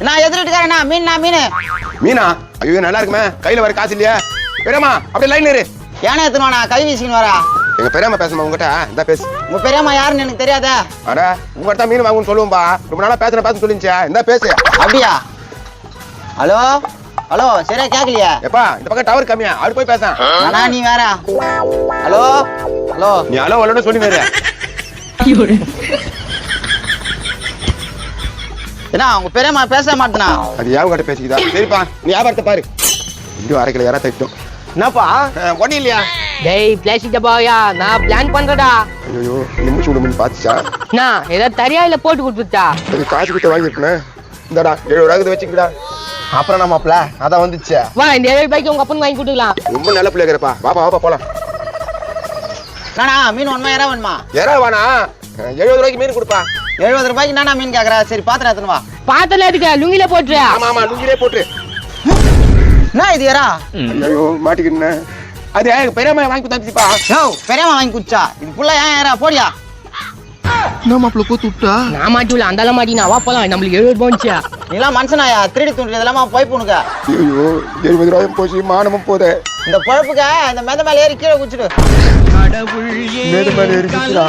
நான் எதிர்ட்டுக்காரண்ணா மீன் மீனா? ஐயோ நல்லா இருக்குமே, கையில வர காசு இல்லையா? பெரியம்மா அப்படியே லைன் இரு. ஏன்னா எத்தனை கை வீசின்னு வரா? எங்க பெரியம்மா பேசுமா உங்ககிட்ட? இந்த பேசு. உங்க பெரியம்மா யாருன்னு எனக்கு தெரியாதா? அட உங்ககிட்ட மீன் வாங்கணும்னு சொல்லுவோம்பா, ரொம்ப நாளா பேச சொல்லிச்சா. இந்த பேசு. அப்படியா? ஹலோ சரியா கேட்கலையா? எப்பா இந்த பக்கம் டவர் கம்மியா, அப்படி போய் பேச. ஆனா நீ வேற. ஹலோ நீ ஹலோ சொல்லி வேற. ஏன்னா உங்க பெரியம்மா பேச மாட்டேனா? அது யாவும் கிட்ட பேசிக்குதா? சரிப்பா நீ வியாபாரத்தை பாரு. இன்னும் அரை கிலோ யாரா தைட்டோம். என்னப்பா ஒண்ணு இல்லையா? டேய் பிளாஸ்டிக் டப்பாயா, நான் பிளான் பண்றடா. ஐயோ நிமிஷம் விடுமுன்னு பாத்துச்சா? நான் ஏதாவது தரியா இல்ல போட்டு கொடுத்துட்டா? காசு கொடுத்து வாங்கிருக்கேன். இந்தடா 70 வச்சுக்கிடா. அப்புறம் நம்மப்ல அதான் வந்துச்சு. வா இந்த 70 ரூபாய்க்கு உங்க அப்பனுக்கு வாங்கி கொடுக்கலாம். ரொம்ப நல்ல பிள்ளையா இருப்பா. வாப்பா போலாம். நானா மீன் ஒன்மா யாரா வேணுமா? யாரா வேணா 70 ரூபாய்க்கு மீன் கொடுப்பா. 70 ரூபாய்க்கு நானா மீன் கேக்குறா? சரி பாத்திரம் எடுத்துன்னு வா. பாத்தல எதுக்கு லுங்கில போட்டுரு. ஆமா லுங்கிலே போட்டு. என்ன இது யாரா? ஐயோ மாட்டிக்கிட்டேன். அது பெரியம்மா வாங்கி கொடுத்தாச்சுப்பா. யோ பெரியம்மா வாங்கி குடிச்சா இது புள்ள ஏன் யாரா போடியா? நான் மாப்பிள்ள கூத்து விட்டா நான் மாட்டிவில அந்தால மாட்டினா. வா போலாம், நம்மளுக்கு 70 ரூபாய் வந்துச்சு. நீலாம் மனுஷனாயா? திருடி துண்டு இதெல்லாம் போய் போனுக்க. ஐயோ 70 ரூபாயும் போச்சு, மானமும் போதே. இந்த பொழப்புக்க இந்த மேல ஏறி கீழே குச்சிடு. மேல ஏறி குச்சிடா.